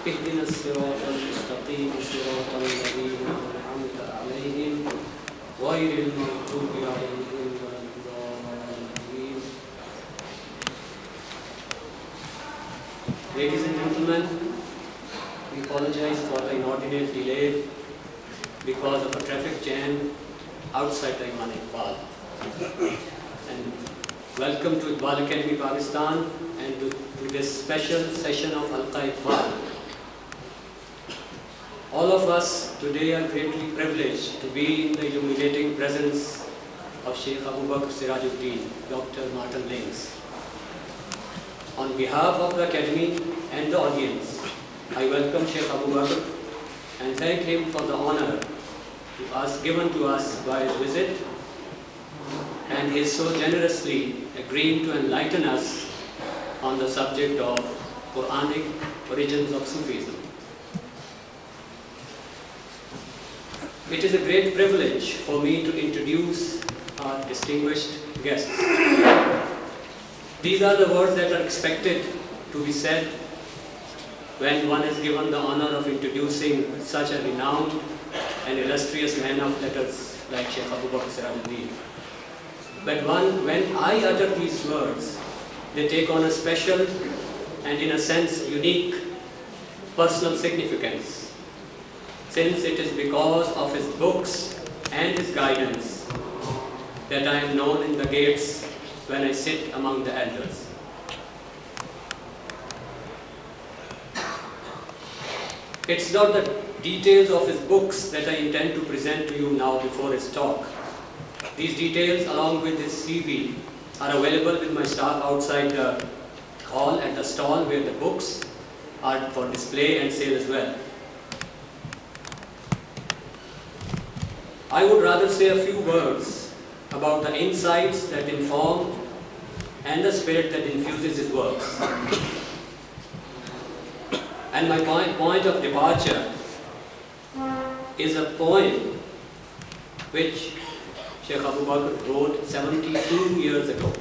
اهدنا الصراط المستقيم صراط الذين أنعمت عليهم غير المغضوب عليهم ولا الضالين. Ladies and gentlemen, we apologize for the inordinate delay because of a traffic jam outside the Halqa-i-Iqbal. And welcome to Iqbal Academy, Pakistan, and to this special session of Halqa-i-Iqbal. All of us today are greatly privileged to be in the illuminating presence of Sheikh Abu Bakr Sirajuddin, Dr. Martin Links. On behalf of the Academy and the audience, I welcome Sheikh Abu Bakr and thank him for the honor given to us by his visit, and he is so generously agreeing to enlighten us on the subject of Quranic origins of Sufism. It is a great privilege for me to introduce our distinguished guests. These are the words that are expected to be said when one is given the honor of introducing such a renowned and illustrious man of letters like Sheikh Abu Bakr Sirajuddin. But when I utter these words, they take on a special and in a sense unique personal significance, since it is because of his books and his guidance that I am known in the gates when I sit among the elders. It's not the details of his books that I intend to present to you now before his talk. These details, along with his CV, are available with my staff outside the hall at the stall where the books are for display and sale as well. I would rather say a few words about the insights that inform and the spirit that infuses his works. And my point of departure is a poem which Sheikh Abu Bakr wrote 72 years ago.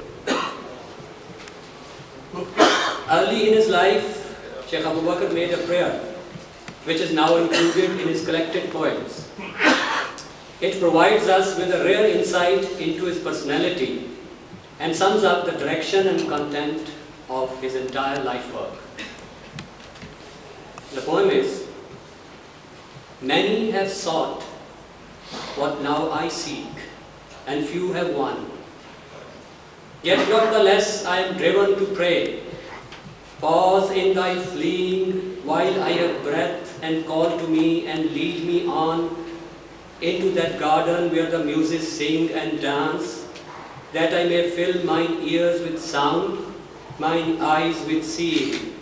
Early in his life, Sheikh Abu Bakr made a prayer which is now included in his collected poems. It provides us with a rare insight into his personality and sums up the direction and content of his entire life work. The poem is, "Many have sought what now I seek, and few have won. Yet not the less I am driven to pray. Pause in thy fleeing while I have breath, and call to me and lead me on into that garden where the muses sing and dance, that I may fill mine ears with sound, mine eyes with seeing,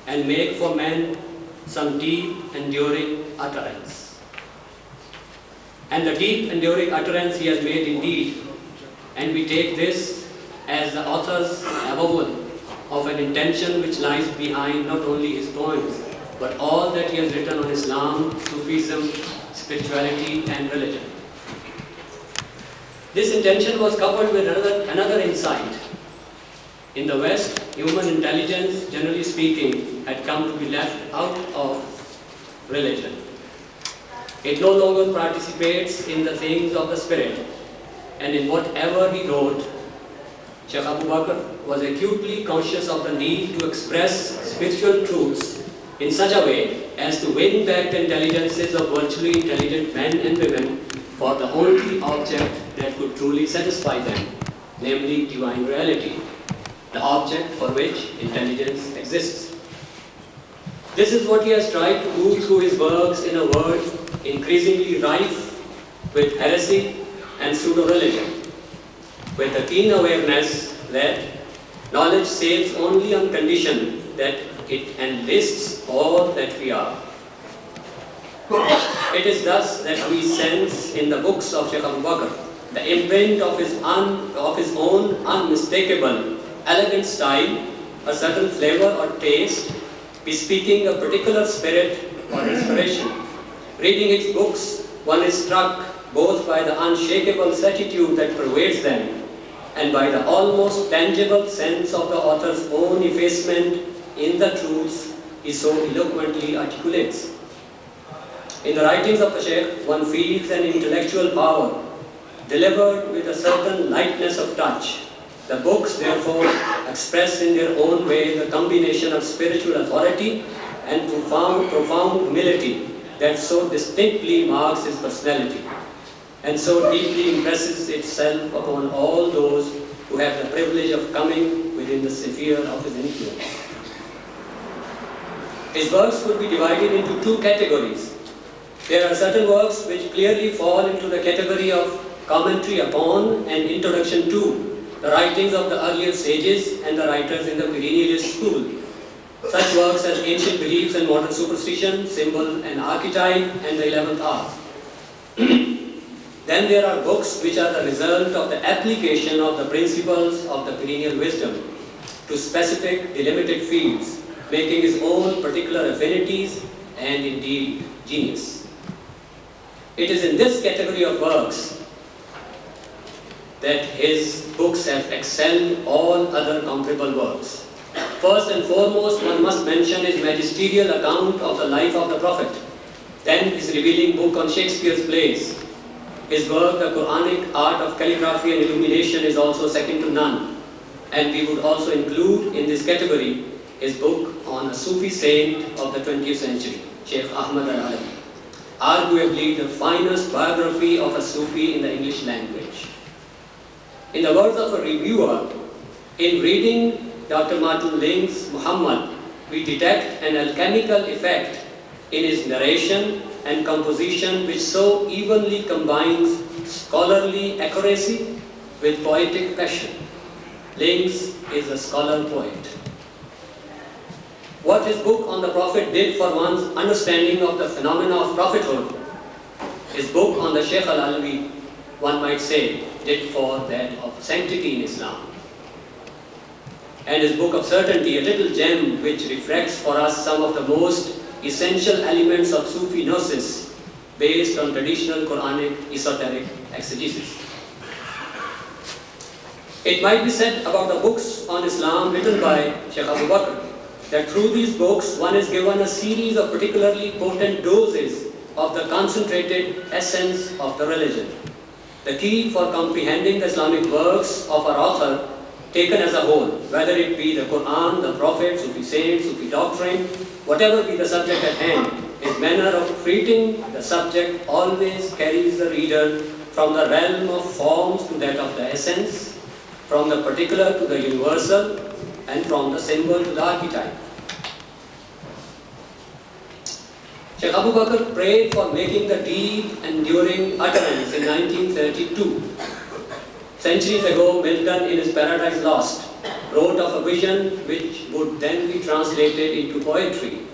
and make for men some deep enduring utterance." And the deep enduring utterance he has made indeed, and we take this as the author's avowal of an intention which lies behind not only his poems, but all that he has written on Islam, Sufism, spirituality and religion. This intention was coupled with another insight. In the West, human intelligence, generally speaking, had come to be left out of religion. It no longer participates in the things of the spirit, and in whatever he wrote, Shaykh Abu Bakr was acutely conscious of the need to express spiritual truths in such a way as to win back the intelligences of virtually intelligent men and women for the only object that could truly satisfy them, namely divine reality, the object for which intelligence exists. This is what he has tried to do through his works in a world increasingly rife with heresy and pseudo-religion, with a keen awareness that knowledge saves only on condition that it enlists all that we are. It is thus that we sense in the books of Shaykh Abu Bakr the imprint of his own unmistakable, elegant style, a certain flavor or taste, bespeaking a particular spirit or inspiration. Reading his books, one is struck both by the unshakable certitude that pervades them and by the almost tangible sense of the author's own effacement in the truths he so eloquently articulates. In the writings of the Shaykh, one feels an intellectual power delivered with a certain lightness of touch. The books, therefore, express in their own way the combination of spiritual authority and profound humility that so distinctly marks his personality, and so deeply impresses itself upon all those who have the privilege of coming within the sphere of his influence. His works could be divided into two categories. There are certain works which clearly fall into the category of commentary upon and introduction to the writings of the earlier sages and the writers in the perennialist school. Such works as Ancient Beliefs and Modern Superstition, Symbol and Archetype, and the 11th Hour. Then there are books which are the result of the application of the principles of the perennial wisdom to specific delimited fields, making his own particular affinities and indeed genius. It is in this category of works that his books have excelled all other comparable works. First and foremost, one must mention his magisterial account of the life of the Prophet, then his revealing book on Shakespeare's plays. His work, The Quranic Art of Calligraphy and Illumination, is also second to none. And we would also include in this category his book on a Sufi saint of the 20th century, Sheikh Ahmad al-Alawi, arguably the finest biography of a Sufi in the English language. In the words of a reviewer, in reading Dr. Martin Ling's Muhammad, we detect an alchemical effect in his narration and composition which so evenly combines scholarly accuracy with poetic passion. Lings is a scholar poet. What his book on the Prophet did for one's understanding of the phenomena of prophethood, his book on the Sheikh al-Alawi, one might say, did for that of sanctity in Islam. And his book of certainty, a little gem which reflects for us some of the most essential elements of Sufi gnosis based on traditional Quranic esoteric exegesis. It might be said about the books on Islam written by Shaykh Abu Bakr that through these books one is given a series of particularly potent doses of the concentrated essence of the religion. The key for comprehending the Islamic works of our author taken as a whole, whether it be the Quran, the Prophet, Sufi saints, Sufi doctrine, whatever be the subject at hand, his manner of treating the subject always carries the reader from the realm of forms to that of the essence, from the particular to the universal, and from the symbol to the archetype. Sheikh Abu Bakr prayed for making the deep, enduring utterance in 1932. Centuries ago, Milton, in his Paradise Lost, wrote of a vision which would then be translated into poetry.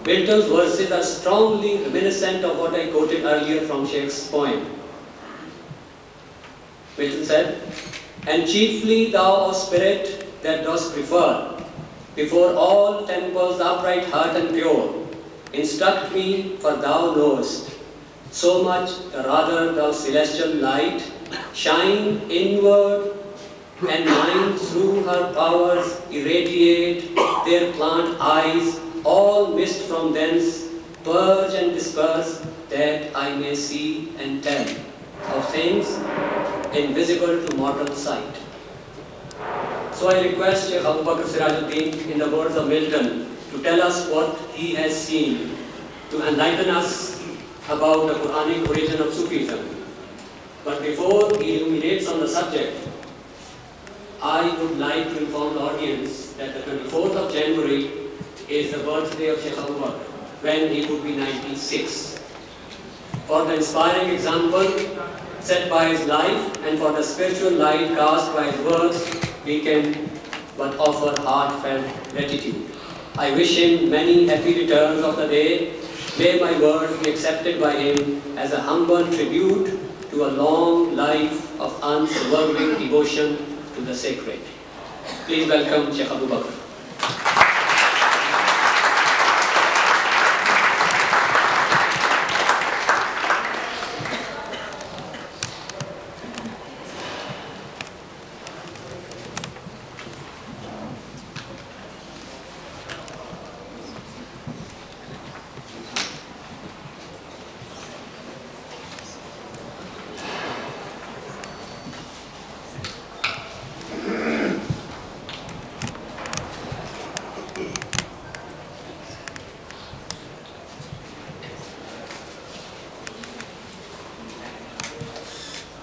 Milton's verses are strongly reminiscent of what I quoted earlier from Sheikh's poem. Milton said, "And chiefly thou, O spirit, that dost prefer, before all temples upright heart and pure, instruct me, for thou knowest, so much the rather thou celestial light, shine inward, and mine through her powers irradiate their plant eyes, all mist from thence, purge and disperse, that I may see and tell of things invisible to mortal sight." So I request Sheikh Abu Bakr Sirajuddin, in the words of Milton, to tell us what he has seen, to enlighten us about the Quranic origin of Sufism. But before he illuminates on the subject, I would like to inform the audience that the 24th of January is the birthday of Sheikh Abu Bakr, when he would be 96. For the inspiring example set by his life and for the spiritual light cast by his words, we can but offer heartfelt gratitude. I wish him many happy returns of the day. May my words be accepted by him as a humble tribute to a long life of unswerving devotion to the sacred. Please welcome Sheikh Abu Bakr.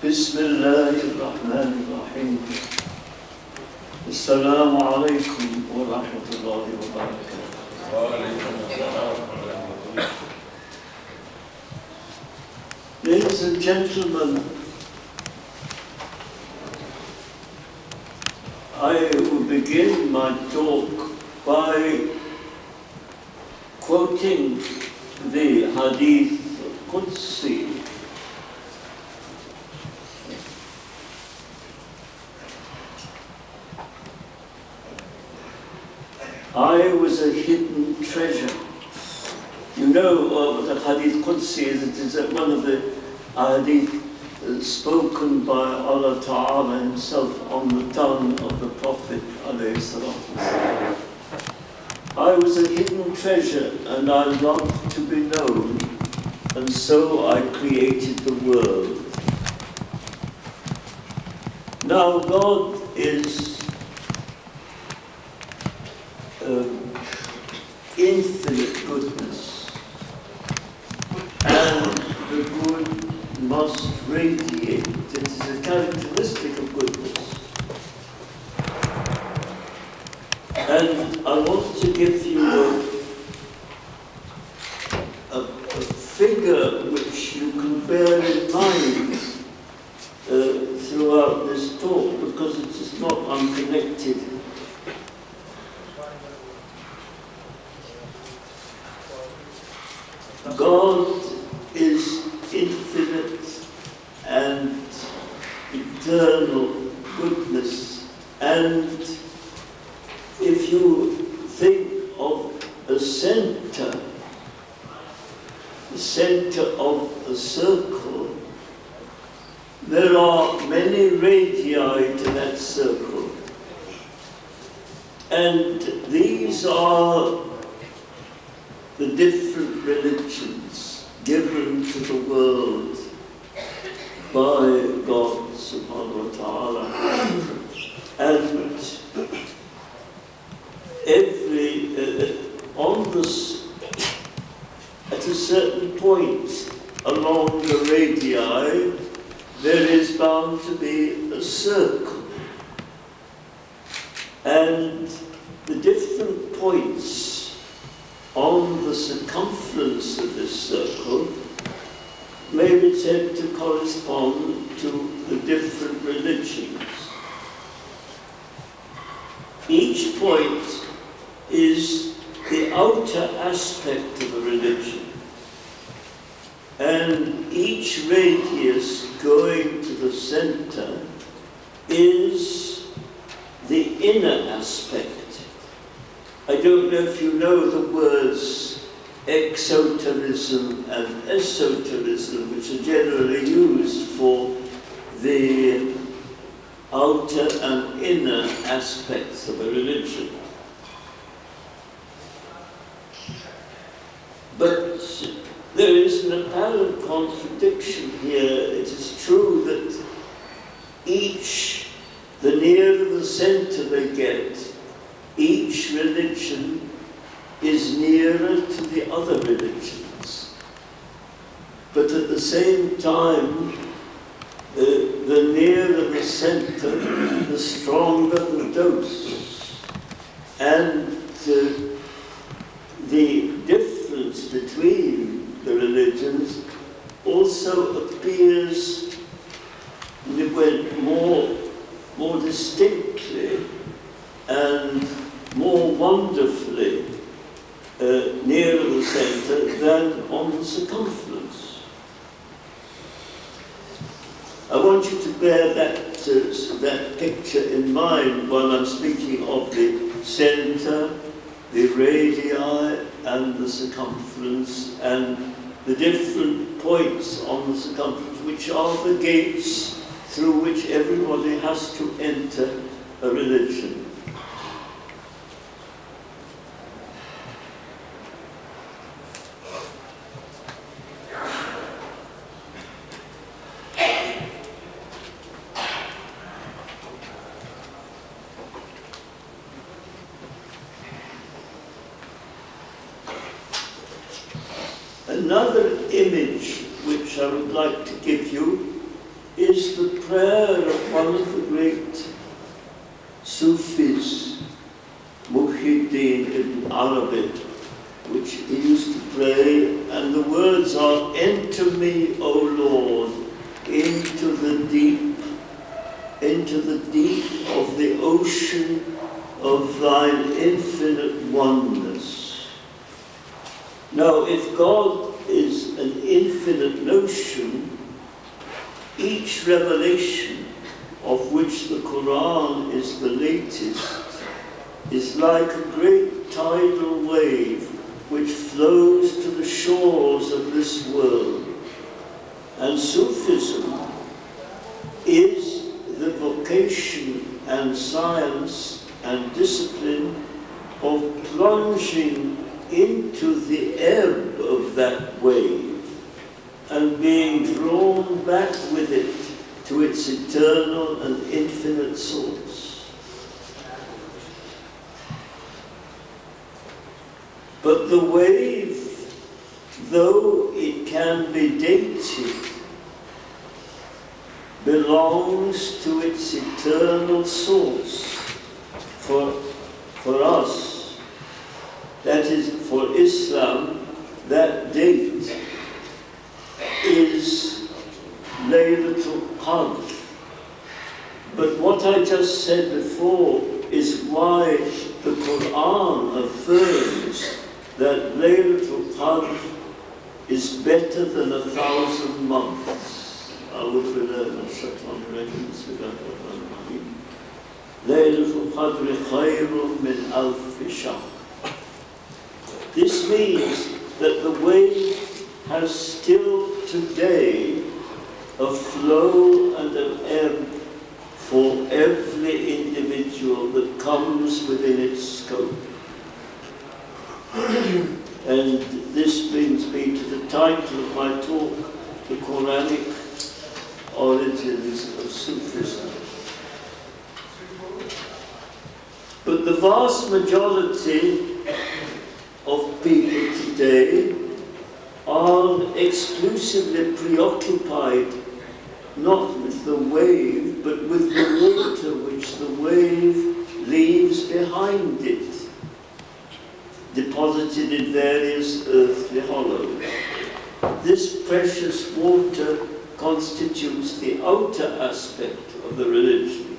Bismillahirrahmanirrahim. Assalamu alaikum wa rahmatullahi wa barakatuh. Ladies and gentlemen, I will begin my talk by quoting the Hadith Qudsi. I was a hidden treasure. You know what the Hadith Qudsi is. It is one of the Hadith spoken by Allah Ta'ala himself on the tongue of the Prophet ﷺ. I was a hidden treasure and I loved to be known, and so I created the world. Now God is infinite goodness, and the good must radiate. It is a characteristic of goodness. And I want to give you a figure which you can bear in mind throughout this talk, because it is not unconnected. God is infinite and eternal goodness, and if you think of a center, the center of a circle, there are many radii to that circle, and these are the different religions, given to the world by God subhanahu wa ta'ala. And at a certain point along the radii, there is bound to be a circle. And the different points on the circumference of this circle may be said to correspond to the different religions. Each point is the outer aspect of a religion, and each radius going to the center is the inner aspect. I don't know if you know the words exoterism and esoterism, which are generally used for the outer and inner aspects of a religion. But there is an apparent contradiction here. It is true that the nearer the center they get, each religion is nearer to the other religions. But at the same time, the nearer the center, the stronger the dose. And the difference between the religions also appears more distinctly and more wonderfully nearer the center than on the circumference. I want you to bear that picture in mind while I'm speaking of the center, the radii, and the circumference, and the different points on the circumference, which are the gates through which everybody has to enter a religion. Another image which I would like to give you is the prayer of one of the great Sufis, Muhyiddin ibn Arabi, which he used to pray, and the words are, "Enter me, O Lord, into the deep of the ocean of thine infinite oneness." Now, if God is an infinite notion, each revelation of which the Quran is the latest is like a great tidal wave which flows to the shores of this world. And Sufism is the vocation and science and discipline of plunging into the ebb of that wave and being drawn back with it to its eternal and infinite source. But the wave, though it can be dated, belongs to its eternal source. For us, that is, for Islam, that date is Laylatul Qadr. But what I just said before is why the Quran affirms that Laylatul Qadr is better than 1,000 months. Laylatul Qadr khayrun min alfi shahr. This means that the wave has still today a flow and an ebb for every individual that comes within its scope. And this brings me to the title of But the vast majority of people today are exclusively preoccupied not with the wave, but with the water which the wave leaves behind it, deposited in various earthly hollows. This precious water constitutes the outer aspect of the religion,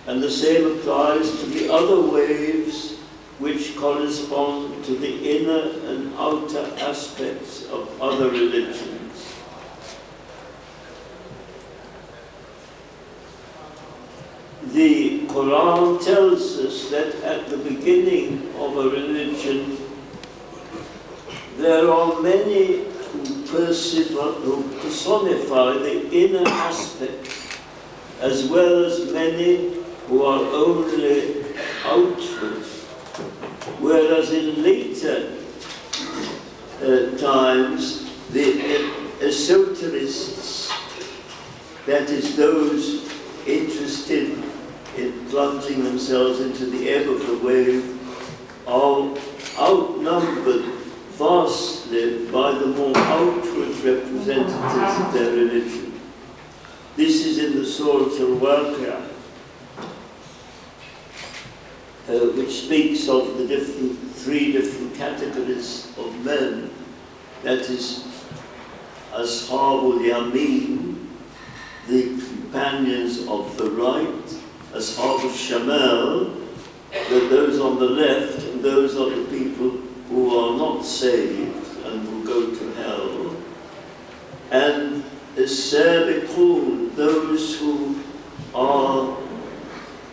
and the same applies to the other waves which correspond to the inner and outer aspects of other religions. The Quran tells us that at the beginning of a religion there are many who personify the inner aspect, as well as many who are only outward. Whereas in later times, the esoterists, that is those interested in plunging themselves into the ebb of the wave, are outnumbered vastly by the more outward representatives of their religion. This is in the Surah Al-Waqi'ah, which speaks of the three different categories of men. That is, Ashabul Yameen, the companions of the right, Ashabul Shamal, those on the left, and those are the people who are not saved and will go to hell, and As-Sabiqun, those who are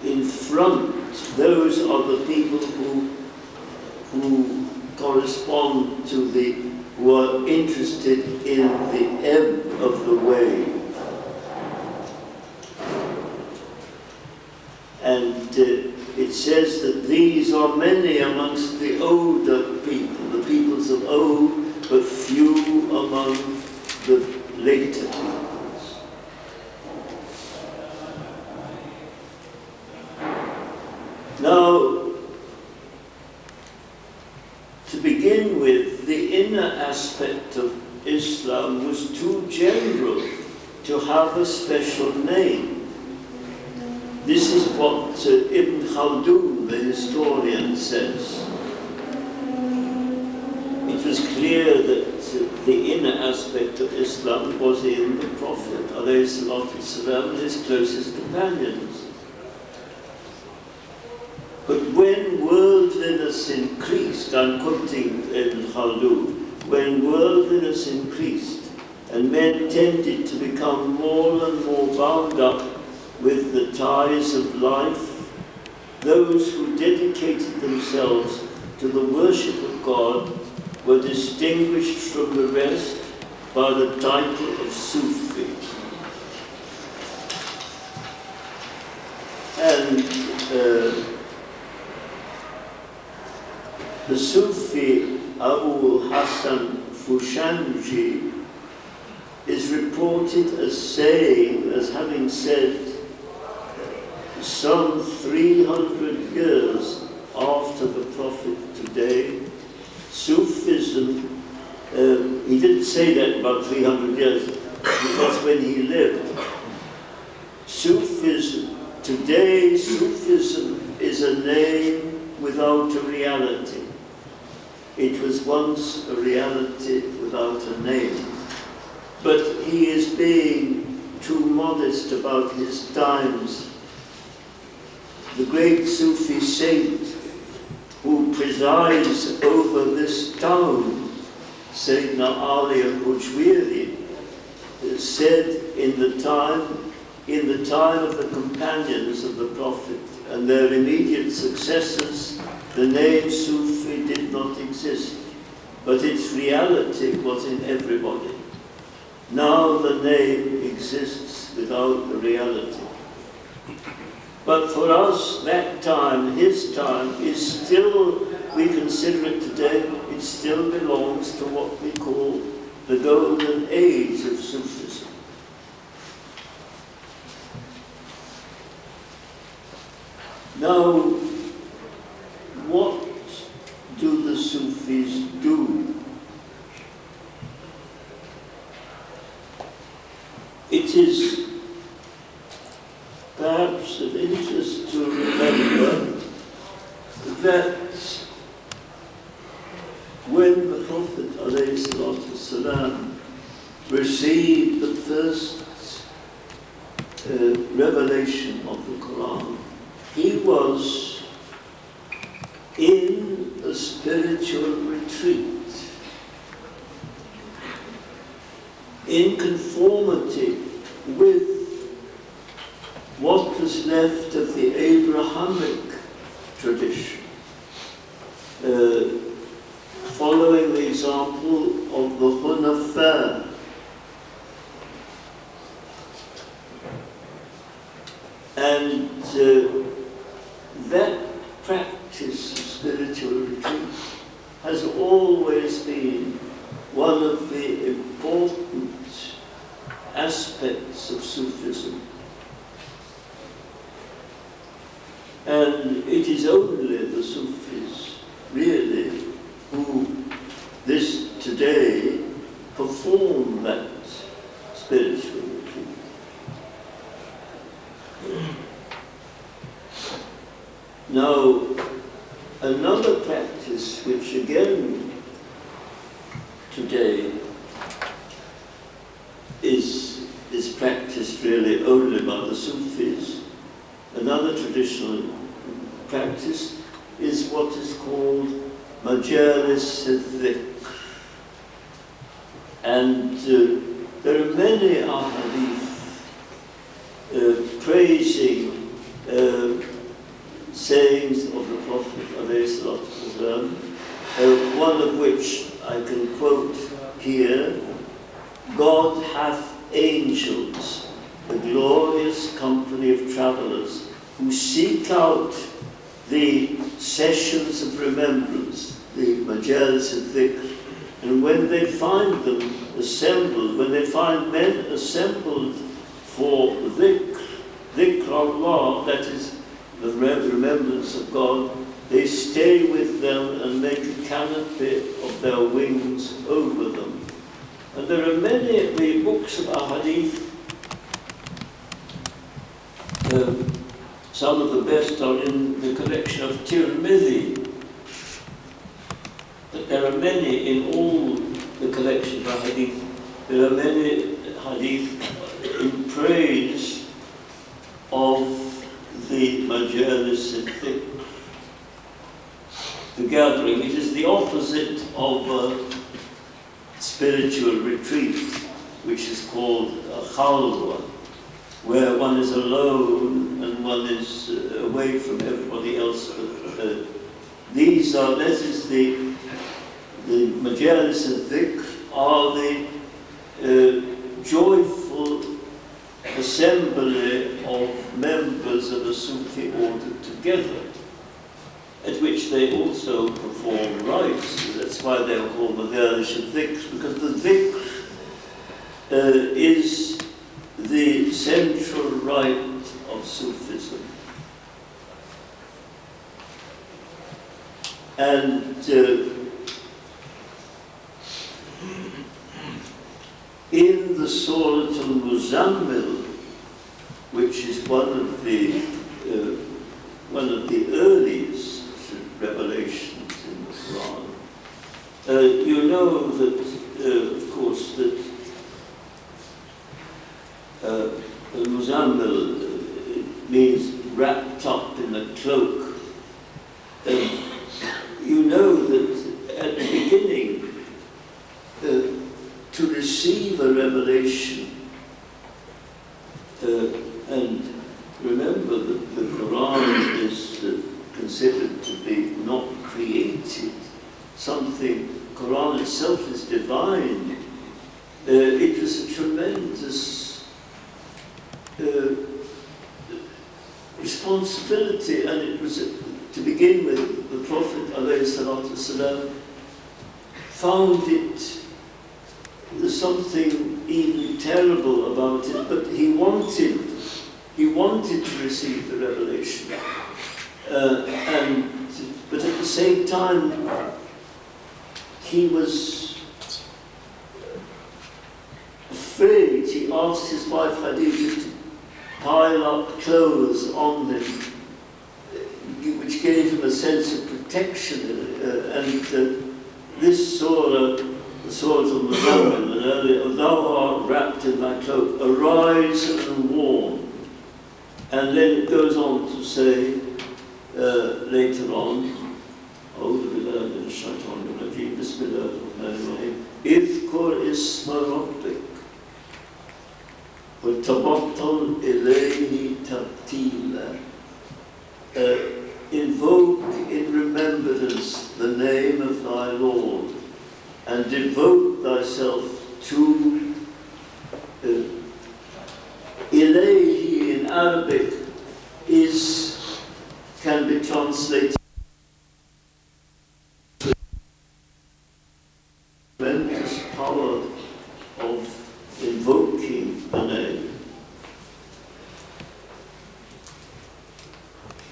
in front. Those are the people who correspond to who are interested in the ebb of the wave. And it says that these are many amongst the older people, the peoples of old, but few among the later peoples. Now, to begin with, the inner aspect of Islam was too general to have a special name. This is what Ibn Khaldun, the historian, says. It was clear that the inner aspect of Islam was in the Prophet ﷺ and his closest companions. But when worldliness increased, I'm quoting Ibn Khaldun, when worldliness increased and men tended to become more and more bound up with the ties of life, those who dedicated themselves to the worship of God were distinguished from the rest by the title of Sufi. And the Sufi Abu Hassan Fushanji is reported as having said, some 300 years after the Prophet today, Sufism, he didn't say that about 300 years, because when he lived, Sufism, today Sufism is a name without a reality. It was once a reality without a name. But he is being too modest about his times. The great Sufi saint who presides over this town, Sayyidina Ali al-Bujwiri, said in the time of the companions of the Prophet and their immediate successors, the name Sufi did not exist, but its reality was in everybody. Now the name exists without the reality. But for us, that time, his time, is still, we consider it today, it still belongs to what we call the golden age of Sufism. Now, interest to remember that when the Prophet ﷺ received the first revelation of the Quran, he was in a spiritual retreat, in conformity with what was left of the Abrahamic tradition, following the example of the Hunafa. And that practice of spiritual retreat has always been one of the important aspects of Sufism. And it is only the Sufis, really, who today perform that spiritual retreat. Now, another practice which again today is practiced really only by the Sufis, another traditional practice is what is called Majalis al-Dhikr. And there are many ahadith praising sayings of the Prophet ﷺ, one of which I can quote here: God hath angels, a glorious company of travellers, who seek out the sessions of remembrance, the majalis al-dhikr, and when they find them assembled, when they find men assembled for dhikr Allah, that is the remembrance of God, they stay with them and make a canopy of their wings over them. And there are many of the books of ahadith. Some of the best are in the collection of Tirmidhi. But there are many in all the collection of hadith. There are many hadith in praise of the majalis al-dhikr, the gathering. It is the opposite of a spiritual retreat, which is called a khalwa, where one is alone and one is away from everybody else. That is the majalis al-dhikr are the joyful assembly of members of a Sufi order together, at which they also perform rites. That's why they are called majalis al-dhikr, because the dhikr is the central rite of Sufism. And in the Surah Al-Muzammil, which is one of the earliest revelations in the Quran, you know that, of course, that Al-Muzammil means wrapped up in a cloak. You know that at the beginning, to receive a revelation, and remember that the Quran is considered to be not created, something, Quran itself is divine. It was a tremendous responsibility, and it was, to begin with, the Prophet ﷺ found it, there's something even terrible about it, but he wanted to receive the revelation. But at the same time, he was afraid. He asked his wife Khadija pile up clothes on him, which gave him a sense of protection. This surah, the Surah Al-Muzammil, and earlier, thou art wrapped in thy cloak, arise and warn. And then it goes on to say, later on, أعوذ بالله من الشيطان الرجيم بسم الله الرحمن الرحيم اذكر اسم ربك وتبطل إليه تبتيلا. Invoke in remembrance the name of thy Lord and devote thyself to Ilayhi in Arabic can be translated tremendous power of invoking the name.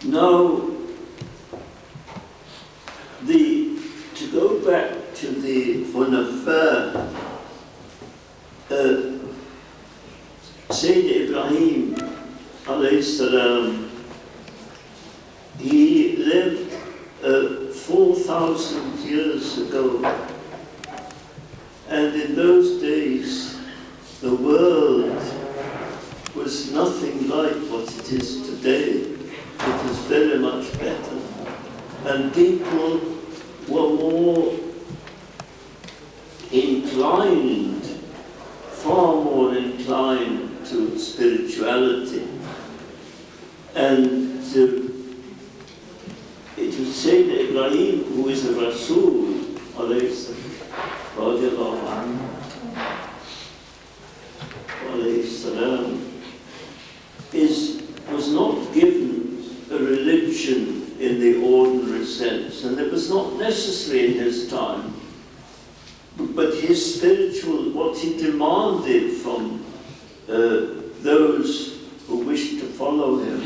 Now, to go back to the Hunafa, Sayyid Ibrahim alayhi salam, he lived 4,000 years ago, and in those days the world was nothing like what it is today. It was very much better, and people were more inclined, far more inclined to spirituality. And it was Sayyid Ibrahim, who is a Rasul, was not given a religion in the ordinary sense, and it was not necessary in his time. But his spiritual, what he demanded from those who wished to follow him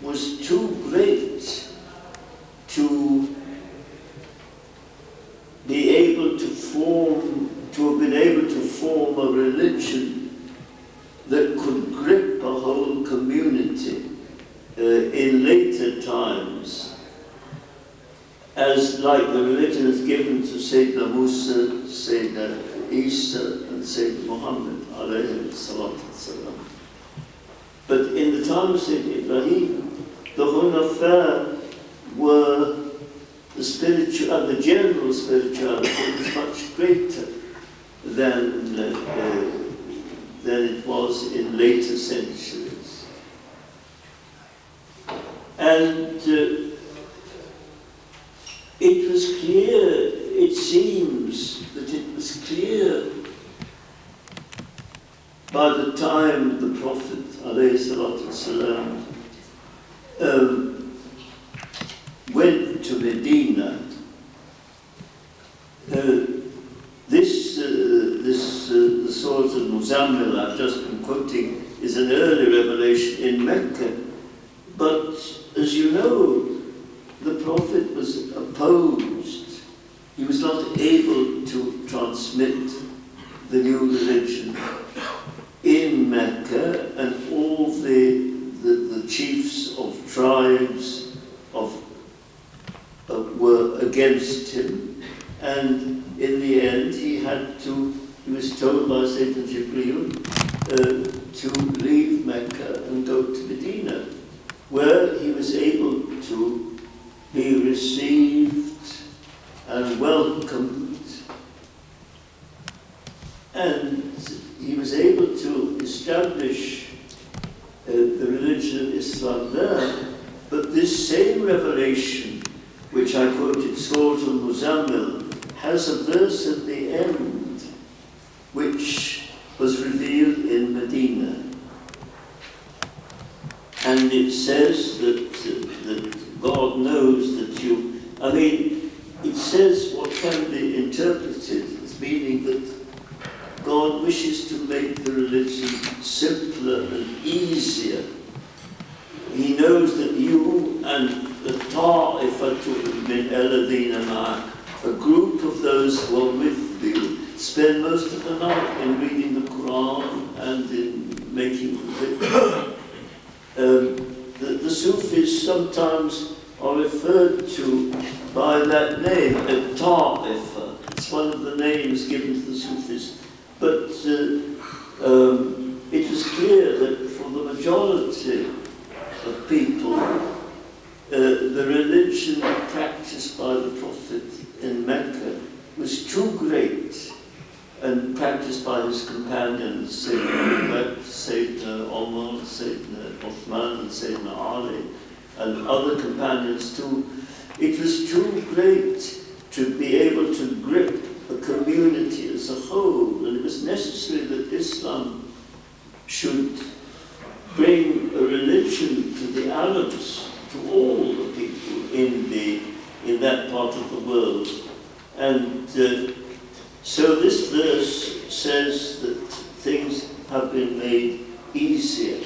was too great to be able to have been able to form a religion that could grip a whole community in later times, as like the religion is given to Sayyidina Musa, Sayyidina Isa, and Sayyidina Muhammad alayhi salatu wasalam. But in the time of Sayyidina Ibrahim, the Hunafa were the general spirituality was much greater than it was in later centuries. And it was clear, it seems that it was clear by the time the Prophet ﷺ went to Medina. The Surah Al-Muzammil I've just been quoting is an early revelation in Mecca. But as you know, the Prophet was opposed. He was not able to transmit the new religion in Mecca, and all the chiefs of tribes were against him. And in the end, he was told by Sayyidina Jibreel to leave Mecca and go to Medina, where he was able to be received and welcomed, and he was able to establish the religion of Islam there. But this same revelation, which I quoted, Surah Al-Muzammil, has a verse at the end which was revealed in Medina. And it says that God knows that you... it says what can be interpreted as meaning that God wishes to make the religion simpler and easier. He knows that you and the Ta'ifatu min alladhina ma'ak, a group of those who are with you, spend most of the night in reading the Quran and in making the Sufis sometimes are referred to by that name, Ta'ifa. It's one of the names given to the Sufis. But it was clear that for the majority of people, the religion practiced by the Prophet in Mecca was too great, and practiced by his companions, Sayyidina Bakr, Sayyidina Omar, Sayyidina Uthman, and Sayyidina Ali, and other companions too. It was too great to be able to grip a community as a whole, and it was necessary that Islam should bring a religion to the Arabs, to all the people in that part of the world. And so this verse says that things have been made easier.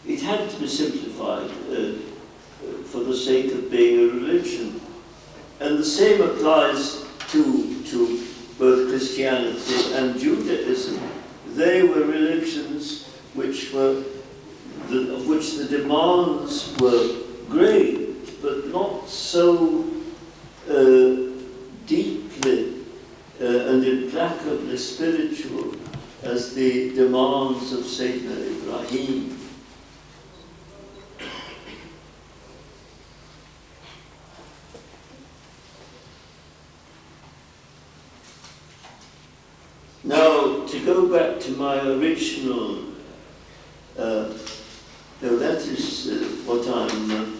It had to be simplified for the sake of being a religion. And the same applies to both Christianity and Judaism. They were religions which were of which the demands were great, but not so deeply and implacably spiritual as the demands of Sayyidina Ibrahim. Now, to go back to my original, that is what I'm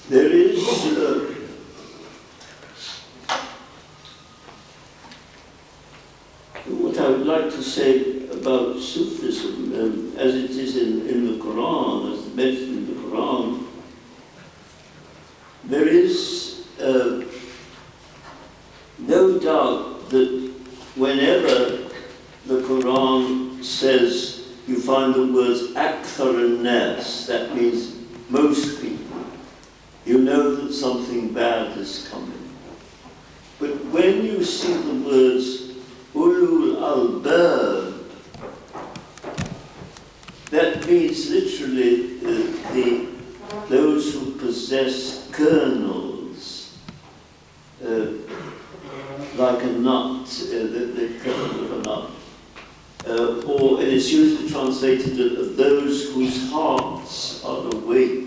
there is what I would like to say about Sufism, as it is in the Quran, as mentioned in the Quran. There is no doubt that whenever the Quran says, you find the words akthar an-nas, that means most people, you know that something bad is coming. But when you see the words ulul albab, that means literally those who possess kernels, like a nut, the kernel of a nut. Or it is usually translated of those whose hearts are awake.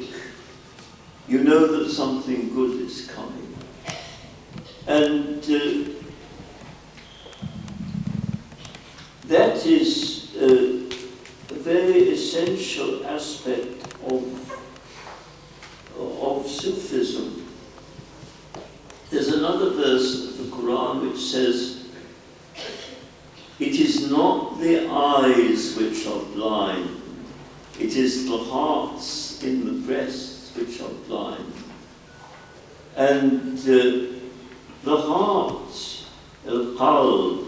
You know that something good is coming. And that is a very essential aspect of Sufism. There's another verse of the Quran which says, it is not the eyes which are blind, it is the hearts in the breasts which are blind. And the heart, al-qalb,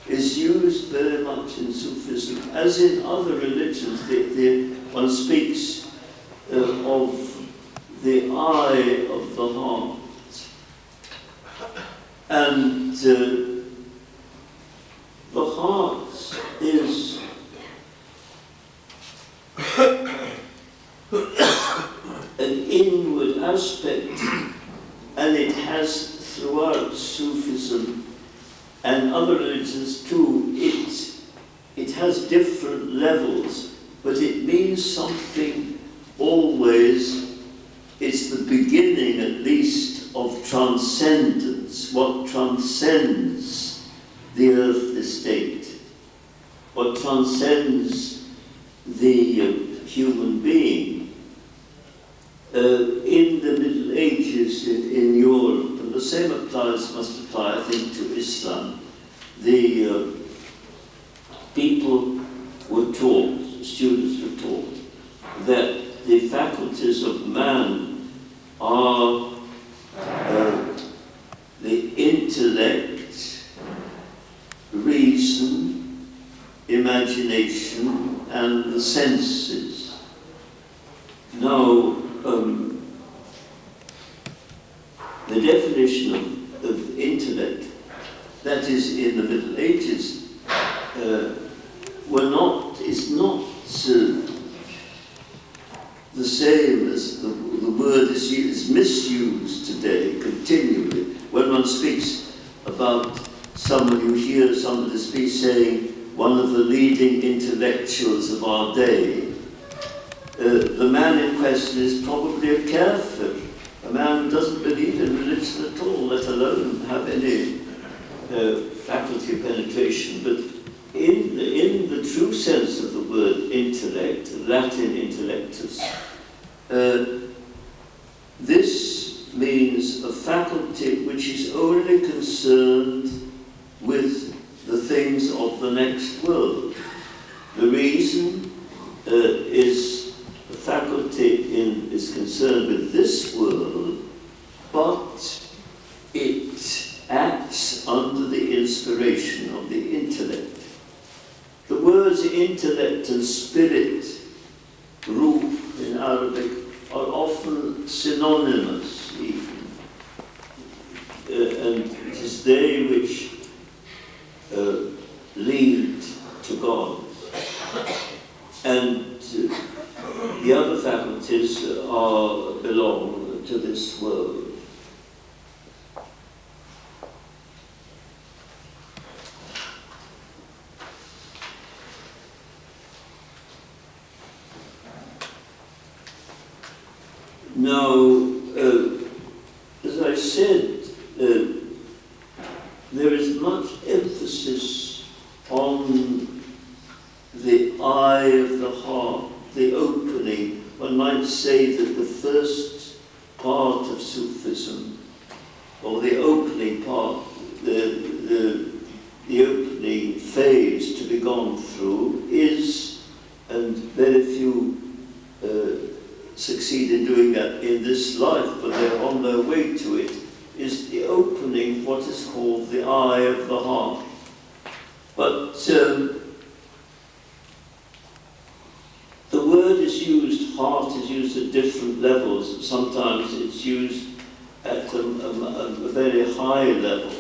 is used very much in Sufism, as in other religions. One speaks of the eye of the heart. And the heart is an inward aspect, and it has throughout Sufism and other religions too, it has different levels, but it means something always. It's the beginning, at least, of transcendence, what transcends the earthly state, what transcends the human being. In the Middle Ages in Europe, and the same must apply, I think, to Islam, the people were taught, students were taught, that the faculties of man are the intellect, reason, imagination, and the senses. Now, the definition of intellect, that is in the Middle Ages, is not the same as the word is misused today continually. When one speaks about someone, you hear somebody speak saying, one of the leading intellectuals of our day, the man in question is probably a kafir, a man who doesn't believe in religion at all, let alone have any faculty of penetration. But in the true sense of the word intellect, Latin intellectus, this means a faculty which is only concerned with the things of the next world. The reason is the faculty is concerned with this world, but it acts under the inspiration of the intellect. The words intellect and spirit, ruh in Arabic, are often synonymous even. And it is they which lead to God. And the other faculties belong to this world. Now, as I said, there is much emphasis on the eye of the heart, the opening. One might say that the first part of Sufism, or the opening part, the opening phase to be gone through is, and very few succeed in doing that in this life, but they're on their way to it, is the opening, what is called the eye of the heart. But the word is used, heart is used at different levels. Sometimes it's used at a very high level,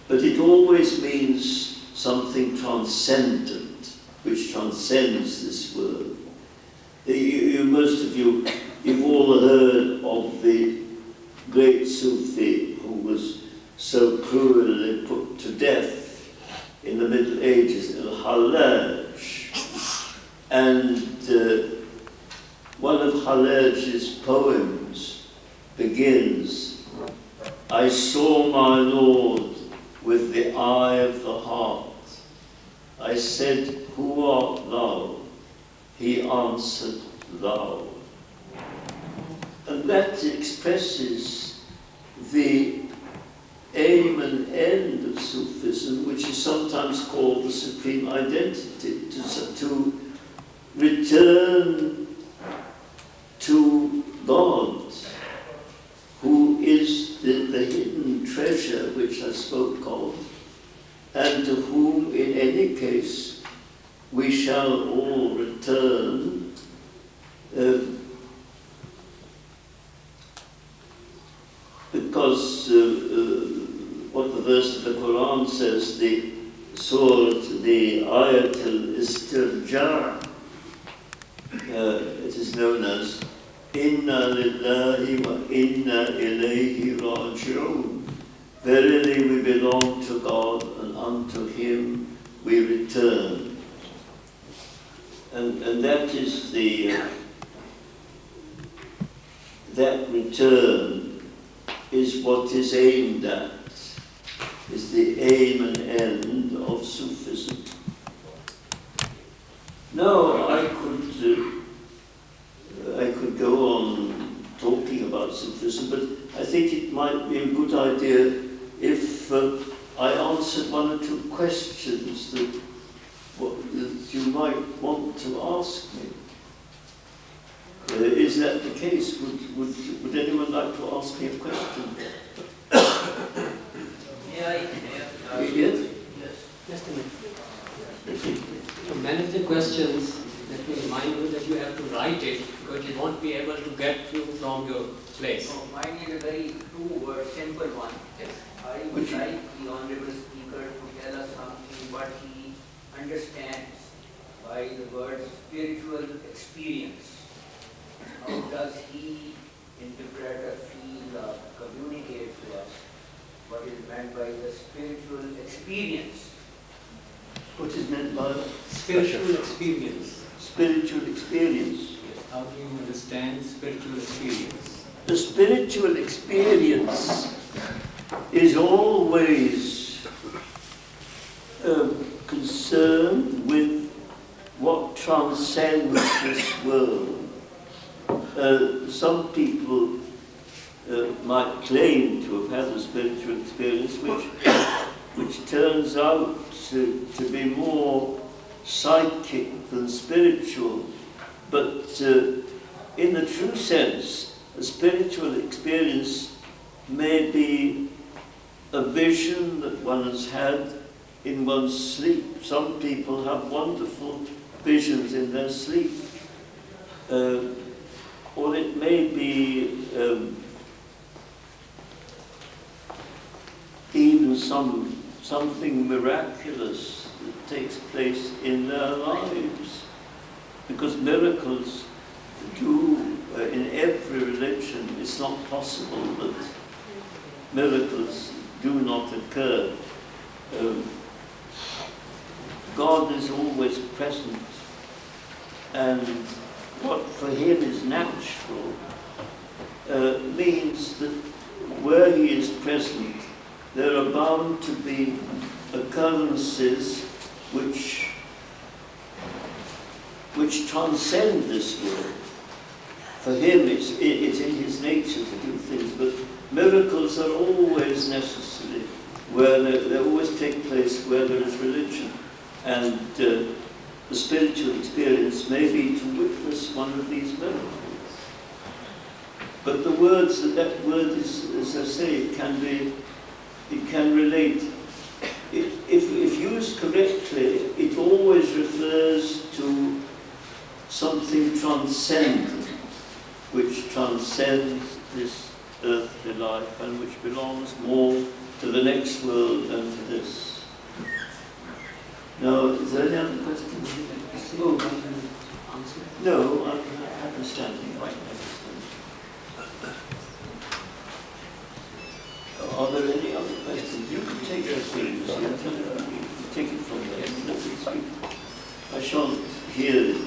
but it always means something transcendent, which transcends this world. Most of you, you've all heard of the great Sufi who was so cruelly put to death in the Middle Ages, Al-Hallaj. And one of Hallaj's poems begins, I saw my Lord with the eye of the heart. I said, who art thou? He answered, thou. And that expresses the aim and end of Sufism, which is sometimes called the supreme identity, to return to God, who is the hidden treasure which I spoke of, and to whom, in any case, we shall all return, because what the verse of the Quran says, the surah, the ayat al-istirja', it is known as Inna lillahi wa inna ilayhi raji'un. Verily we belong to God, and unto Him we return. And that is that return is what is aimed at, is the aim and end of Sufism. Now, I could go on talking about Sufism, but I think it might be a good idea if I answered one or two questions that you might want to ask me. Is that the case? Would anyone like to ask me a question? Yes. Yes? Just a minute. To manage the questions, let me remind you that you have to write it because you won't be able to get you from your place. So mine is a very two-word, simple one. Yes. I would like the Honorable Speaker to tell us something what he understands by the word spiritual experience. How does he interpret or feel or communicate to us what is meant by the spiritual experience? What is meant by Spiritual experience. spiritual experience? Yes. How do you understand spiritual experience? The spiritual experience is always concerned with what transcends this world. Some people might claim to have had a spiritual experience which turns out to be more psychic than spiritual, but in the true sense, a spiritual experience may be a vision that one has had in one's sleep. Some people have wonderful visions in their sleep. Or it may be even something miraculous that takes place in their lives. Because miracles do, in every religion, it's not possible that miracles do not occur. God is always present, and what for him is natural means that where he is present, there are bound to be occurrences which transcend this world. For him, it's in his nature to do things, but miracles are always necessary. They always take place where there is religion, and the spiritual experience may be to witness one of these miracles. But the words, that word is, as I say, it can relate. If used correctly, it always refers to something transcendent, which transcends this earthly life and which belongs more to the next world than to this. Now, is there any other questions? Oh, no, I understand. Quite understand. Are there any other questions? You can take your seat. Take it from there. Let me speak. I shan't hear it.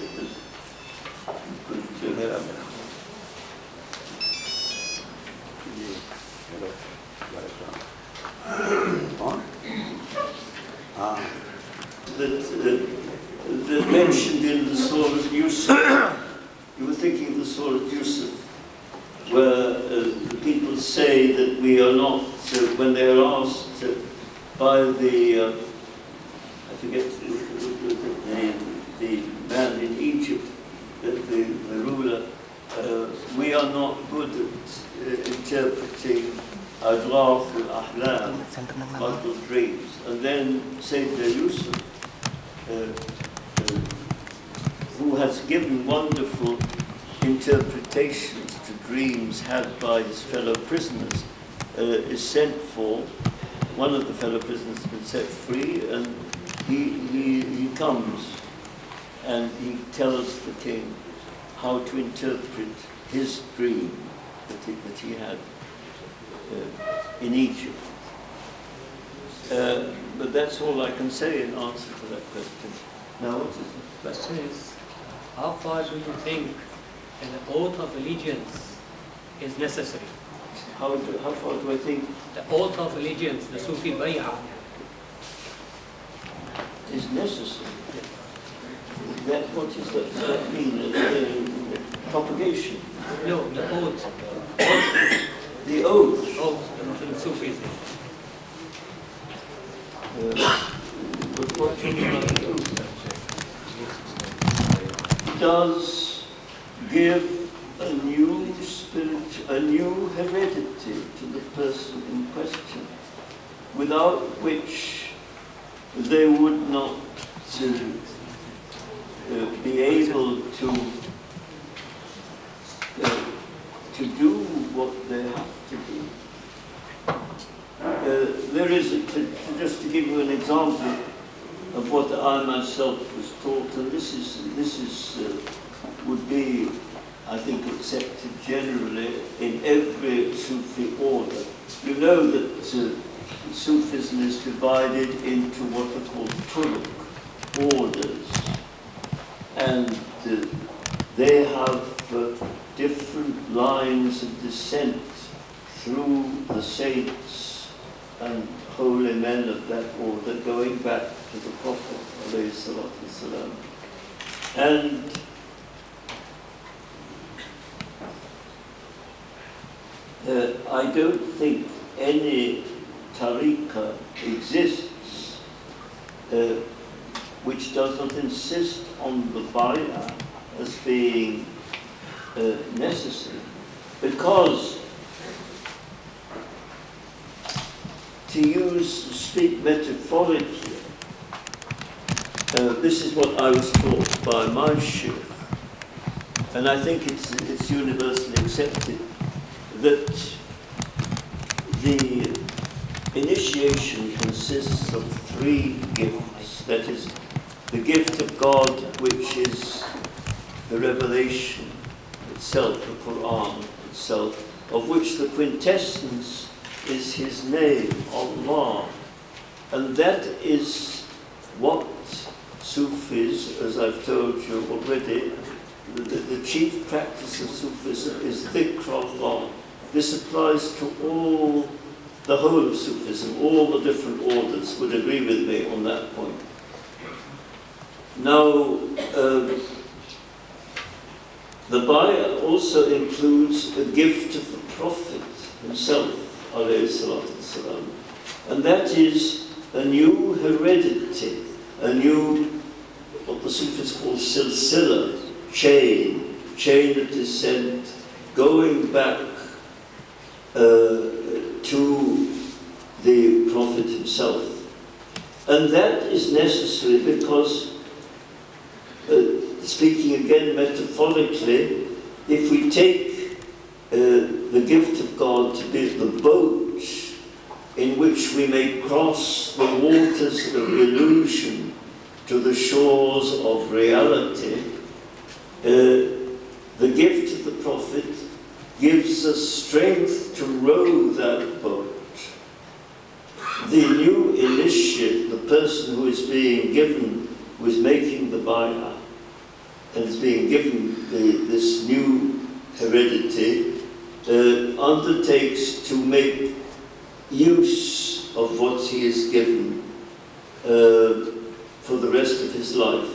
That mentioned in the Surah Yusuf, you were thinking of the Surah Yusuf, where the people say that we are not, when they are asked by the, I forget the man in Egypt, the ruler, we are not good at interpreting Adraf al-Ahlam, multiple dreams. And then Sayyidina Yusuf, who has given wonderful interpretations to dreams had by his fellow prisoners, is sent for. One of the fellow prisoners has been set free, and he comes and he tells the king how to interpret his dream that he had in Egypt. But that's all I can say in answer to that question. Now, what is the question? Is, how far do you think an oath of allegiance is necessary? How far do I think? The oath of allegiance, the Sufi bay'ah, is necessary. What does that mean? Propagation? No, the oath. The oath? Oath in Sufism. But what do you mean by the oath? Does give a new heredity to the person in question, without which they would not be able to do what they have to do. There is, just to give you an example of what I myself was taught, and this would be, I think, accepted generally in every Sufi order. You know that Sufism is divided into what are called turuq, orders, and they have different lines of descent through the saints and holy men of that order, going back to the Prophet ﷺ. And I don't think any tariqah exists which does not insist on the bay'ah as being necessary, because to speak metaphorically, this is what I was taught by my sheikh, and I think it's universally accepted, that the initiation consists of 3 gifts. That is, the gift of God, which is the revelation itself, the Quran itself, of which the quintessence is His name, Allah. And that is what Sufis, as I've told you already, the chief practice of Sufism is dhikr Allah. This applies to the whole of Sufism. All the different orders would agree with me on that point. Now, the bay'ah also includes a gift of the Prophet himself, alayhi salatu wasalam, and that is a new heredity, a new, what the Sufis call silsila, chain of descent, going back to the Prophet himself. And that is necessary because, speaking again metaphorically, if we take the gift of God to be the boat in which we may cross the waters of illusion to the shores of reality, the gift of the Prophet gives us strength to row that boat. The new initiate, the person who is being given, who is making the bay'ah, and is being given this new heredity, undertakes to make use of what he is given for the rest of his life.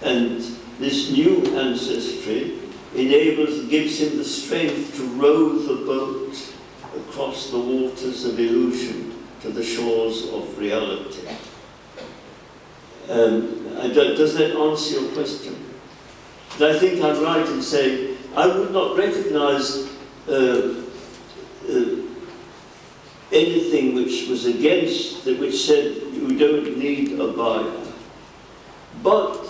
And this new ancestry gives him the strength to row the boat across the waters of illusion to the shores of reality. Does that answer your question? But I think I'm right in saying I would not recognize anything which was against, which said you don't need a bay'ah. But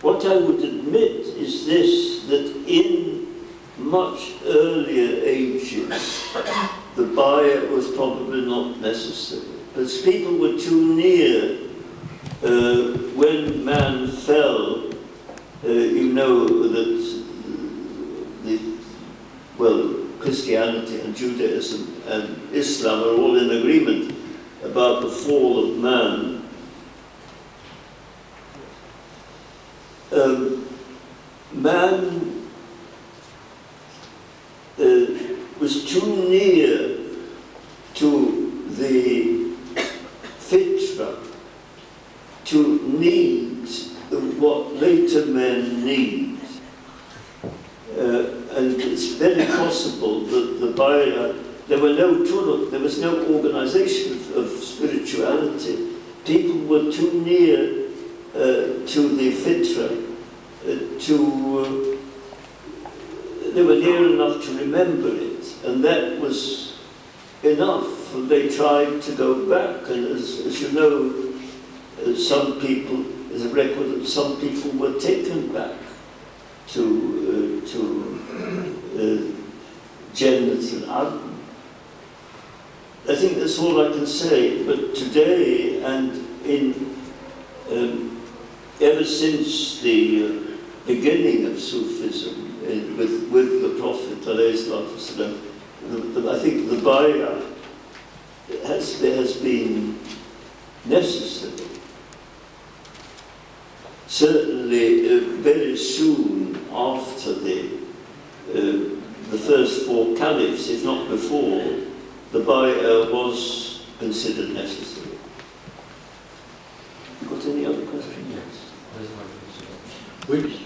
what I would admit is this, that in much earlier ages, the bay'ah was probably not necessary. Because people were too near when man fell. You know that Christianity and Judaism and Islam are all in agreement about the fall of man. Man was too near to the fitra to need what later men need. And it's very possible that the bay'ah, there were no turuq, there was no organization of spirituality. People were too near to the fitra to they were near enough to remember it, and that was enough. And they tried to go back, and as you know, some people, there's a record that some people were taken back to Jannat al-Adn. I think that's all I can say. But today, and ever since the beginning of Sufism with the Prophet ﷺ, I think the bay'ah has been necessary. Certainly, very soon after the first four caliphs, if not before, the bay'ah was considered necessary. You got any other questions? Yes. Which?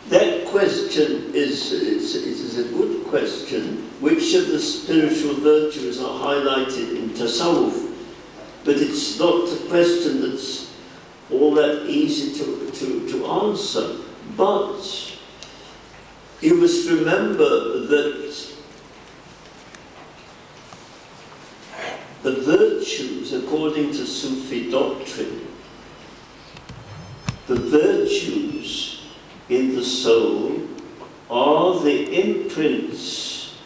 That question is a good question. Which of the spiritual virtues are highlighted in Tasawwuf? But it's not a question that's all that easy to answer. But you must remember that the virtues, according to Sufi doctrine, the virtues in the soul are the imprints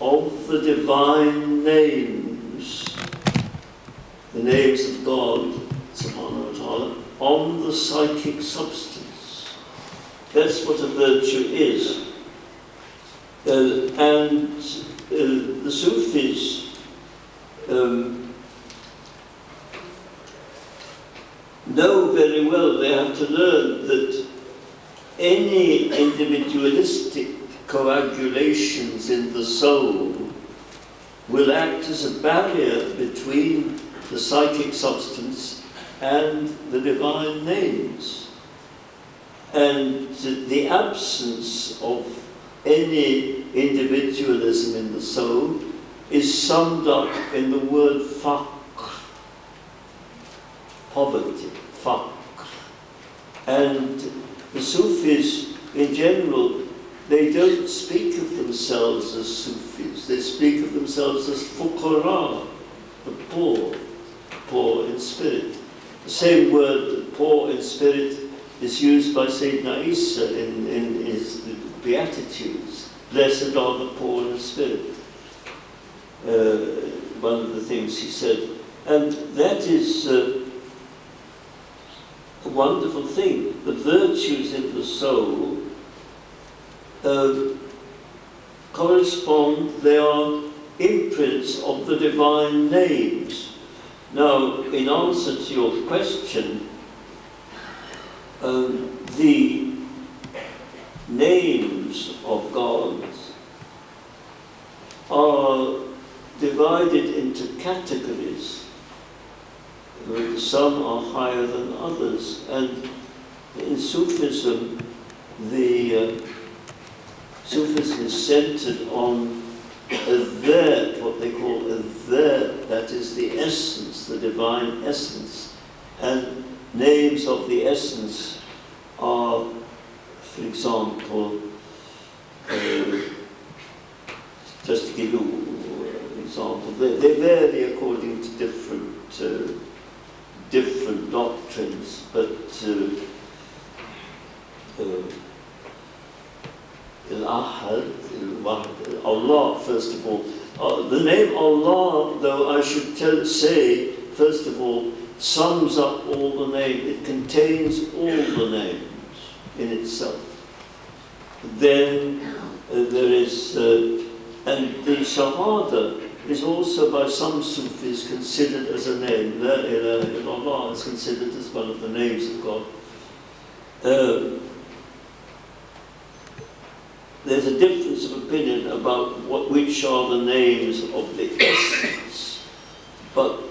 of the divine names, the names of God, subhanahu wa ta'ala, on the psychic substance. That's what a virtue is. And the Sufis know very well, they have to learn that any individualistic coagulations in the soul will act as a barrier between the psychic substance and the divine names. And the absence of any individualism in the soul is summed up in the word faqr, poverty, faqr. And the Sufis, in general, they don't speak of themselves as Sufis. They speak of themselves as fuqara, the poor in spirit. The same word, poor in spirit, is used by Sayyidina Isa in his Beatitudes. Blessed are the poor in spirit. One of the things he said. And that is a wonderful thing. The virtues in the soul correspond, they are imprints of the divine names. Now, in answer to your question, the names of God are divided into categories. Some are higher than others, and in Sufism, Sufism is centered on what they call that is the essence, the divine essence. And names of the essence are, for example, just to give you an example, they vary according to different doctrines, but Al-Ahad, Allah, first of all. The name Allah, though, I should say, first of all, sums up all the names. It contains all the names in itself. Then there is, and the Shahada is also by some Sufis considered as a name. La ilaha illallah is considered as one of the names of God. There's a difference of opinion about which are the names of the essence, but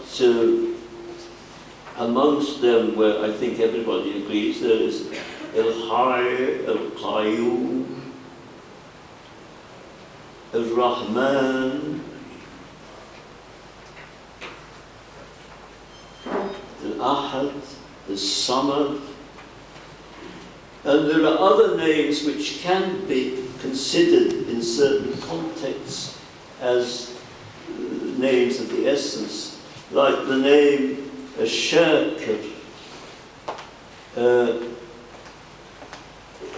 amongst them, where I think everybody agrees, there is Al-Hayy, Al-Qayyum, Al-Rahman, Al-Ahad, the Samad. And there are other names which can be considered in certain contexts as names of the essence, like the name Shakir.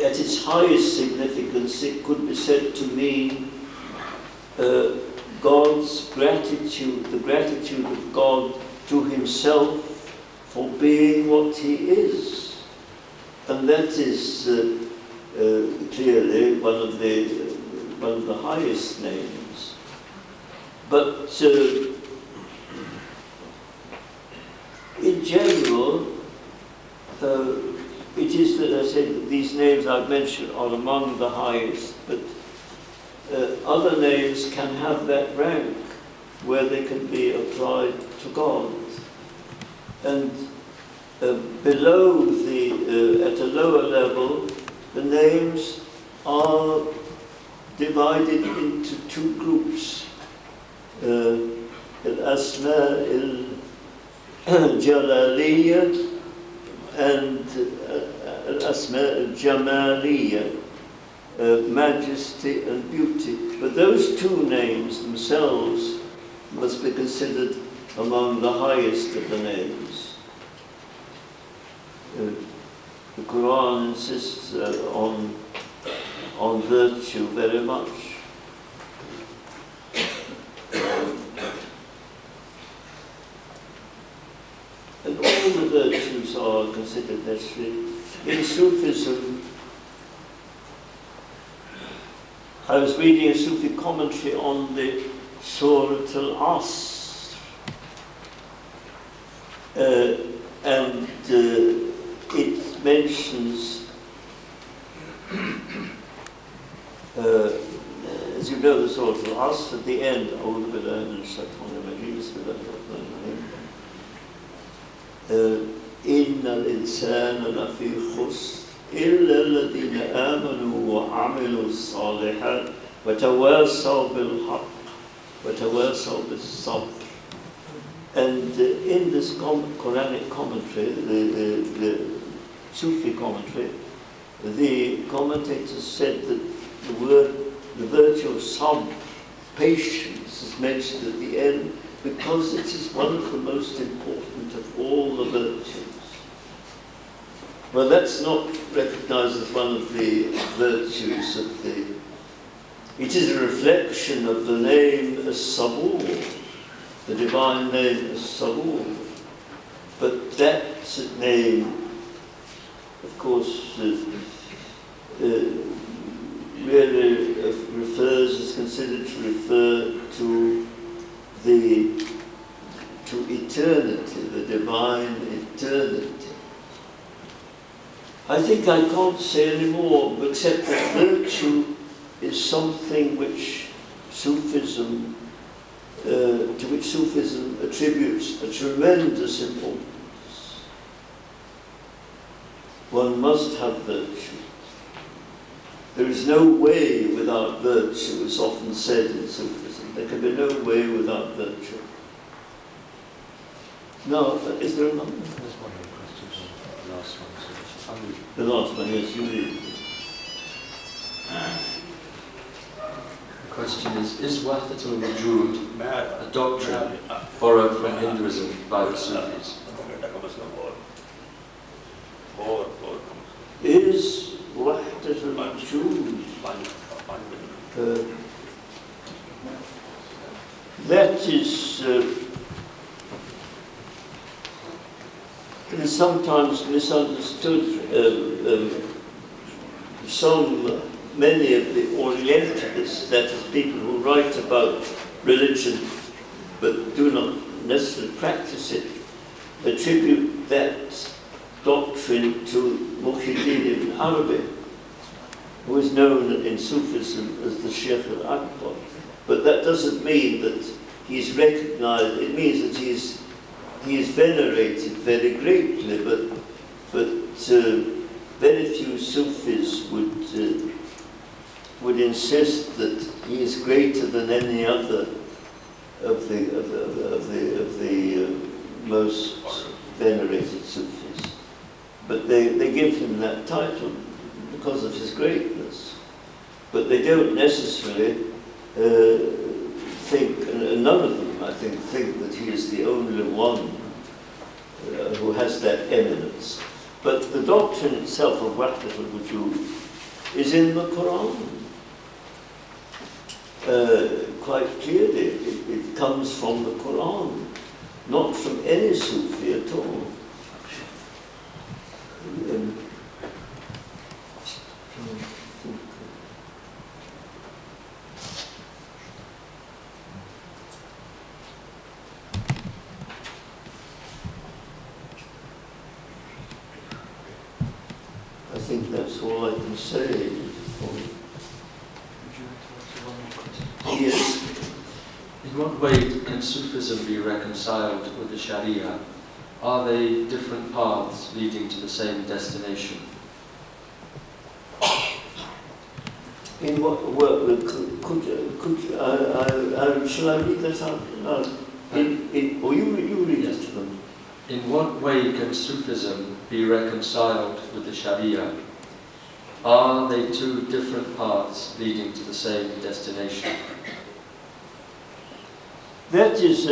At its highest significance, it could be said to mean God's gratitude, the gratitude of God to himself for being what he is. And that is clearly one of the highest names. But in general, it is that I said that these names I've mentioned are among the highest, but other names can have that rank where they can be applied to God. And below at a lower level, the names are divided into two groups. Al-Asma al-Jalaliya and Al-Asma al-Jamaliya, majesty and beauty. But those two names themselves must be considered among the highest of the names. The Quran insists on virtue very much. And all the virtues are considered necessary. In Sufism, I was reading a Sufi commentary on the Surah Al-Asr, and it mentions, as you know, the Surah Al-Asr at the end, إِنَّ الْإِنسَانَ لَفِي خُسْرٍ إِلَّا الَّذِينَ آمَنُوا وَعَمِلُوا الصَّالِحَاتِ وَتَوَاصَوْا بِالْحَقِّ وَتَوَاصَوْا بِالصَّبْرِ. And in this Quranic commentary, the Sufi commentary, the commentators said that the virtue of sabr, patience, is mentioned at the end because it is one of the most important of all the virtues. Well, that's not recognized as one of the virtues of the... It is a reflection of the name as-Sabur, the divine name as-Sabur. But that name, of course, really is considered to refer to eternity, the divine eternity. I think I can't say any more, except that virtue is something which Sufism, to which Sufism attributes a tremendous importance. One must have virtue. There is no way without virtue, it's often said in Sufism. There can be no way without virtue. Now, is there another? There's one more question. The last one. The last one, yes, you read. The question is Wahdatul Wujud a doctrine borrowed from Hinduism by the Sufis? Is Wahdatul Wujud that is sometimes misunderstood. Many of the Orientalists, that is people who write about religion but do not necessarily practice it, attribute that doctrine to Muhyiddin ibn Arabi, who is known in Sufism as the Sheikh al-Akbar. But that doesn't mean that he is recognized, it means that he is venerated very greatly, but very few Sufis would insist that he is greater than any other of the most venerated Sufis. but they give him that title because of his greatness. But they don't necessarily think, and none of them, I think that he is the only one who has that eminence. But the doctrine itself of Wahdat al-Wujud is in the Quran. Quite clearly, it comes from the Quran, not from any Sufi at all. I think that's all I can say. Yes. In what way can Sufism be reconciled with the Sharia? Are they different paths leading to the same destination? In what shall I read that out? Or you read it to them. In what way can Sufism be reconciled with the Sharia? Are they two different paths leading to the same destination? That is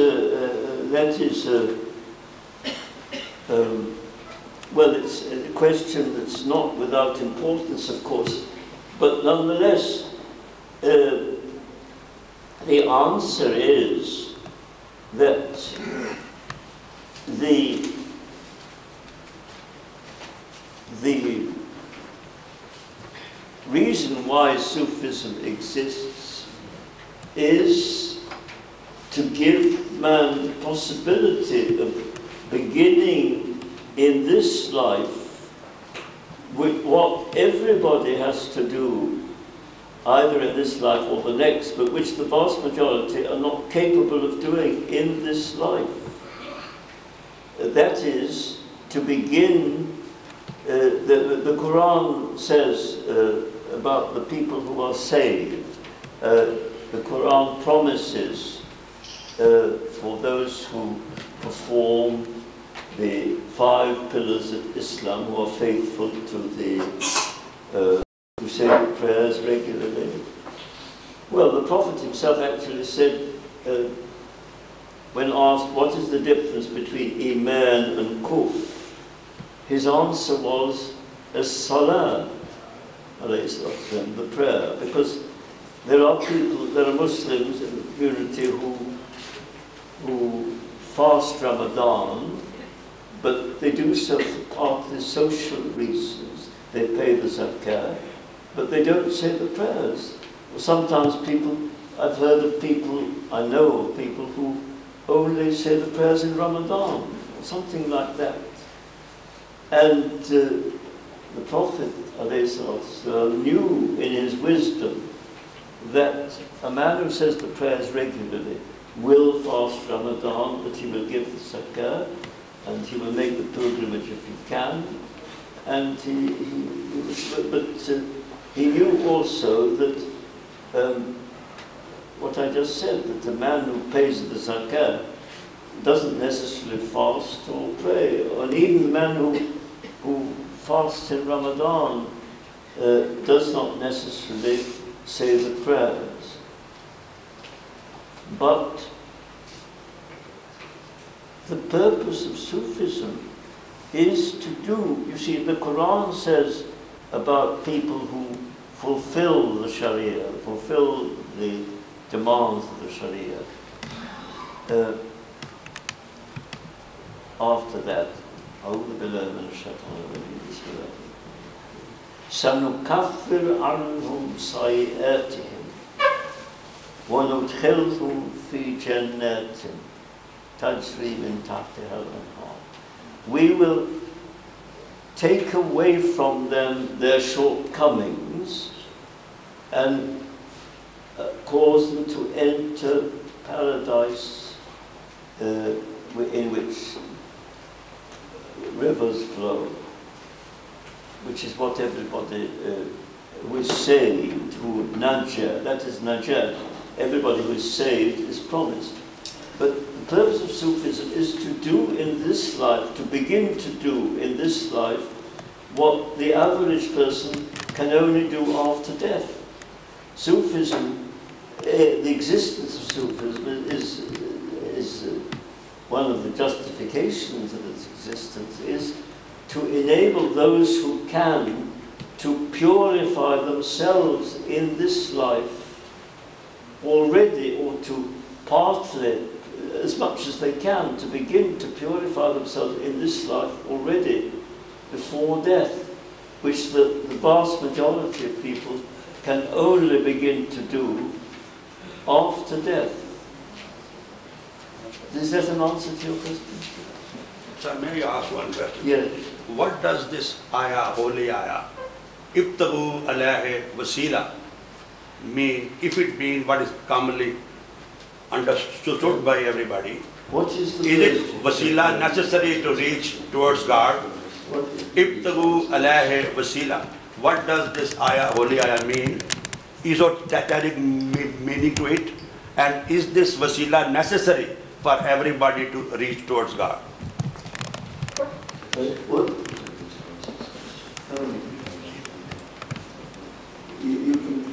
well, it's a question that's not without importance, of course, but nonetheless, the answer is that the reason why Sufism exists is to give man the possibility of beginning in this life with what everybody has to do, either in this life or the next, but which the vast majority are not capable of doing in this life. That is, to begin, the Quran says about the people who are saved, the Quran promises for those who perform the 5 pillars of Islam, who are faithful to the who say the prayers regularly. Well, the Prophet himself actually said, when asked what is the difference between Iman and Kufr, his answer was as-salah, the prayer, because there are people, there are Muslims in the community who fast Ramadan, but they do so for partly social reasons. They pay the zakah, but they don't say the prayers. Sometimes people, I've heard of people, I know of people who only say the prayers in Ramadan, or something like that. And the Prophet knew in his wisdom that a man who says the prayers regularly will fast Ramadan, but he will give the zakah, and he will make the pilgrimage if he can. And he knew also that what I just said, that the man who pays the zakah doesn't necessarily fast or pray, and even the man who fasts in Ramadan does not necessarily say the prayers. But the purpose of Sufism is to do, you see, the Quran says about people who fulfill the Sharia, fulfill the demands of the Sharia. After that, سَنُكَفِّرْ عَنْهُمْ سَيِّئَاتِهِمْ وَنُدْخِلْهُمْ فِي جَنَّاتٍ تَجْرِي مِنْ تَحْتِهَا الْأَنْهَارُ. We will take away from them their shortcomings and cause them to enter paradise in which rivers flow, which is what everybody who is saved, who najah, that is najah, everybody who is saved is promised. But the purpose of Sufism is to do in this life, to begin to do in this life, what the average person can only do after death. Sufism, the existence of Sufism is one of the justifications of its existence is to enable those who can to purify themselves in this life already, or to partly, as much as they can, to begin to purify themselves in this life already before death, which the vast majority of people can only begin to do after death. Is that an answer to your question? Sir, may I ask one question? Yes. What does this ayah, holy ayah, Ibtagu alayhi wasila, mean? If it means what is commonly understood by everybody, What is the is it wasila necessary to reach towards God? Ibtagu alayhi wasila. What does this ayah, holy ayah, mean? Esoteric meaning to it? And is this wasila necessary for everybody to reach towards God? What? You can.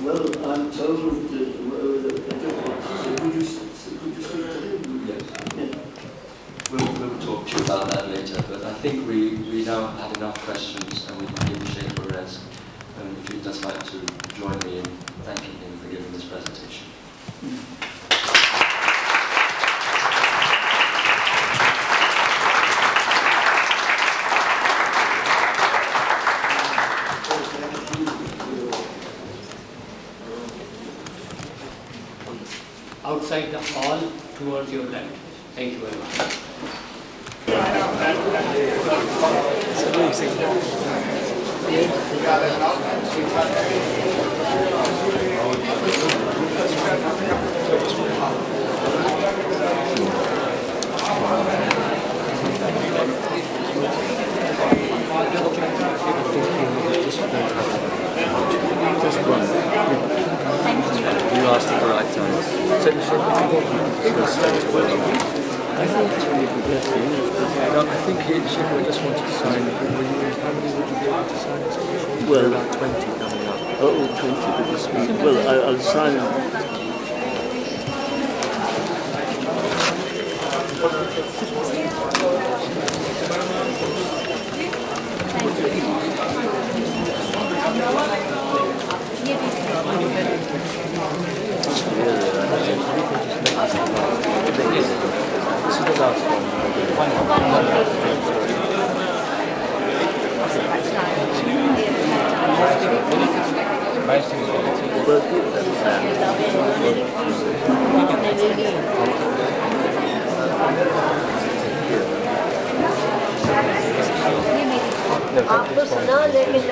Well, I'm told that I don't want to say. Could you speak to him? Yes. Yeah. We'll talk to you about that later, but I think we now have enough questions and we can give Sheikh a rest. And if you'd just like to join me in thanking him for giving this presentation. Outside the hall, towards your left. Thank you very much. You asked at the right time. I think it's really good blessing. No, I think Sheikh just wanted to sign. How many would you be able to sign? Well, about 20 coming up. Oh, 20 but this week. Well, I'll sign it. This is the last one. आपको सुना लेकिन